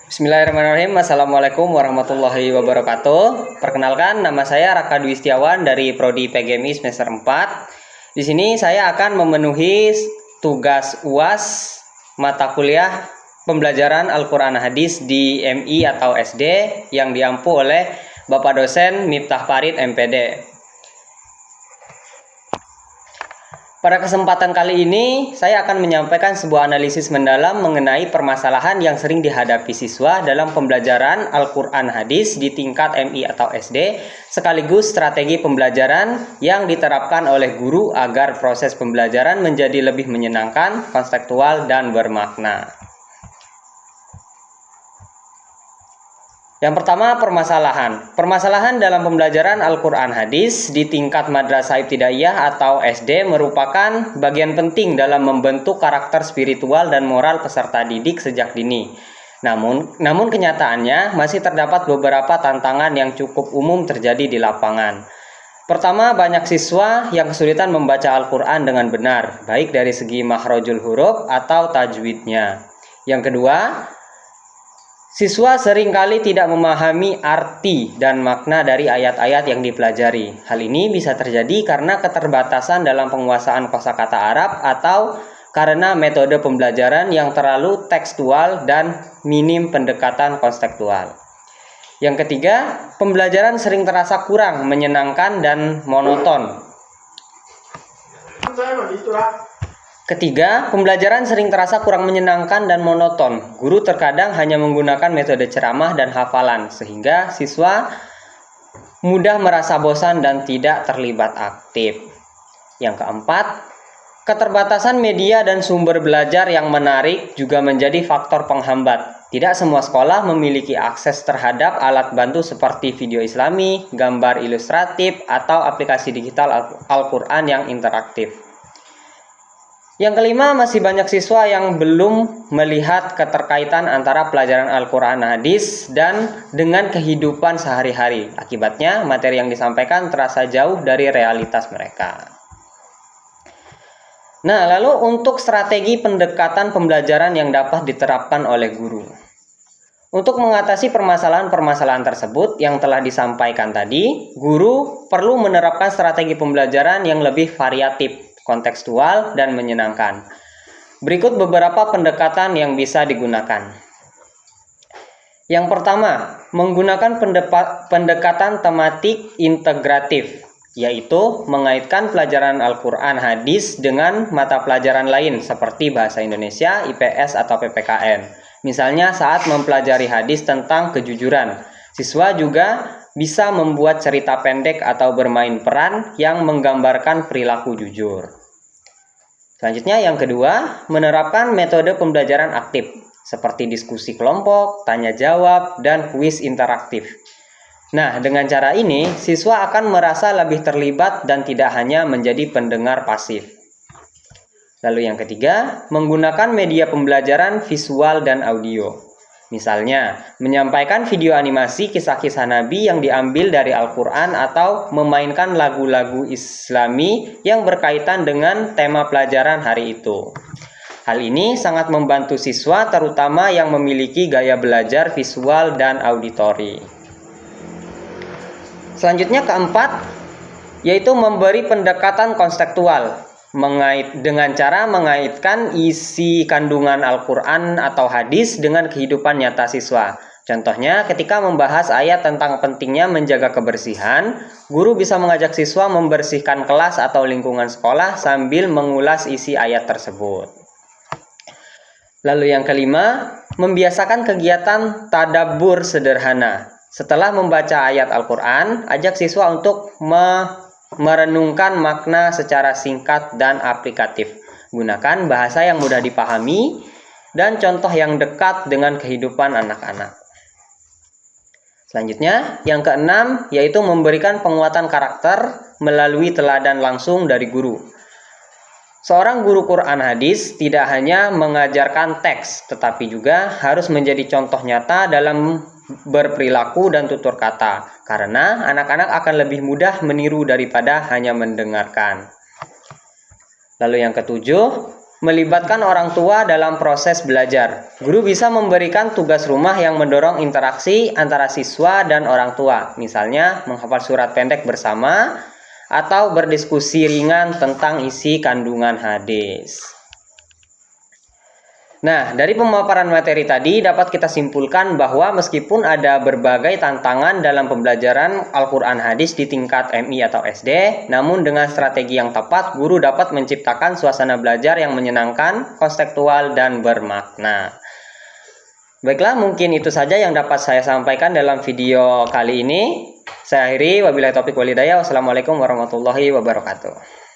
Bismillahirrahmanirrahim. Assalamualaikum warahmatullahi wabarakatuh. Perkenalkan, nama saya Raka Dwi Setiawan dari Prodi PGMI semester 4. Di sini saya akan memenuhi tugas UAS mata kuliah pembelajaran Al-Quran Hadis di MI atau SD yang diampu oleh Bapak dosen Miftah Farid MPD. Pada kesempatan kali ini, saya akan menyampaikan sebuah analisis mendalam mengenai permasalahan yang sering dihadapi siswa dalam pembelajaran Al-Quran Hadis di tingkat MI atau SD, sekaligus strategi pembelajaran yang diterapkan oleh guru agar proses pembelajaran menjadi lebih menyenangkan, konstekstual, dan bermakna. Yang pertama, permasalahan. Permasalahan dalam pembelajaran Al-Quran Hadis di tingkat Madrasah Ibtidaiyah atau SD merupakan bagian penting dalam membentuk karakter spiritual dan moral peserta didik sejak dini. Namun kenyataannya masih terdapat beberapa tantangan yang cukup umum terjadi di lapangan. Pertama, banyak siswa yang kesulitan membaca Al-Quran dengan benar, baik dari segi makhrajul huruf atau tajwidnya. Yang kedua, siswa seringkali tidak memahami arti dan makna dari ayat-ayat yang dipelajari. Hal ini bisa terjadi karena keterbatasan dalam penguasaan kosakata Arab atau karena metode pembelajaran yang terlalu tekstual dan minim pendekatan konstekstual. Yang ketiga, pembelajaran sering terasa kurang menyenangkan dan monoton. Ketiga, pembelajaran sering terasa kurang menyenangkan dan monoton. Guru terkadang hanya menggunakan metode ceramah dan hafalan, sehingga siswa mudah merasa bosan dan tidak terlibat aktif. Yang keempat, keterbatasan media dan sumber belajar yang menarik juga menjadi faktor penghambat. Tidak semua sekolah memiliki akses terhadap alat bantu seperti video Islami, gambar ilustratif, atau aplikasi digital Al-Quran yang interaktif. Yang kelima, masih banyak siswa yang belum melihat keterkaitan antara pelajaran Al-Quran Hadis dan dengan kehidupan sehari-hari. Akibatnya, materi yang disampaikan terasa jauh dari realitas mereka. Nah, lalu untuk strategi pendekatan pembelajaran yang dapat diterapkan oleh guru. Untuk mengatasi permasalahan-permasalahan tersebut yang telah disampaikan tadi, guru perlu menerapkan strategi pembelajaran yang lebih variatif, kontekstual, dan menyenangkan. Berikut beberapa pendekatan yang bisa digunakan. Yang pertama, menggunakan pendekatan tematik integratif, yaitu mengaitkan pelajaran Al-Quran Hadis dengan mata pelajaran lain seperti bahasa Indonesia, IPS, atau PPKN. Misalnya saat mempelajari hadis tentang kejujuran, siswa juga bisa membuat cerita pendek atau bermain peran yang menggambarkan perilaku jujur. Selanjutnya, yang kedua, menerapkan metode pembelajaran aktif seperti diskusi kelompok, tanya jawab, dan kuis interaktif. Nah, dengan cara ini, siswa akan merasa lebih terlibat dan tidak hanya menjadi pendengar pasif. Lalu yang ketiga, menggunakan media pembelajaran visual dan audio. Misalnya, menyampaikan video animasi kisah-kisah Nabi yang diambil dari Al-Quran atau memainkan lagu-lagu Islami yang berkaitan dengan tema pelajaran hari itu. Hal ini sangat membantu siswa terutama yang memiliki gaya belajar visual dan auditori. Selanjutnya keempat, yaitu memberi pendekatan konstekstual. Dengan cara mengaitkan isi kandungan Al-Quran atau hadis dengan kehidupan nyata siswa. Contohnya, ketika membahas ayat tentang pentingnya menjaga kebersihan, guru bisa mengajak siswa membersihkan kelas atau lingkungan sekolah sambil mengulas isi ayat tersebut. Lalu yang kelima, membiasakan kegiatan tadabbur sederhana. Setelah membaca ayat Al-Quran, ajak siswa untuk merenungkan makna secara singkat dan aplikatif. Gunakan bahasa yang mudah dipahami dan contoh yang dekat dengan kehidupan anak-anak. Selanjutnya, yang keenam, yaitu memberikan penguatan karakter melalui teladan langsung dari guru. Seorang guru Quran Hadis tidak hanya mengajarkan teks, tetapi juga harus menjadi contoh nyata dalam berperilaku dan tutur kata, karena anak-anak akan lebih mudah meniru daripada hanya mendengarkan. Lalu yang ketujuh, melibatkan orang tua dalam proses belajar. Guru bisa memberikan tugas rumah yang mendorong interaksi antara siswa dan orang tua, misalnya menghafal surat pendek bersama atau berdiskusi ringan tentang isi kandungan hadis. Nah, dari pemaparan materi tadi dapat kita simpulkan bahwa meskipun ada berbagai tantangan dalam pembelajaran Al-Quran hadis di tingkat MI atau SD, namun dengan strategi yang tepat, guru dapat menciptakan suasana belajar yang menyenangkan, konstekstual, dan bermakna. Baiklah, mungkin itu saja yang dapat saya sampaikan dalam video kali ini. Saya akhiri, wabillahi taufiq wal hidayah. Wassalamualaikum warahmatullahi wabarakatuh.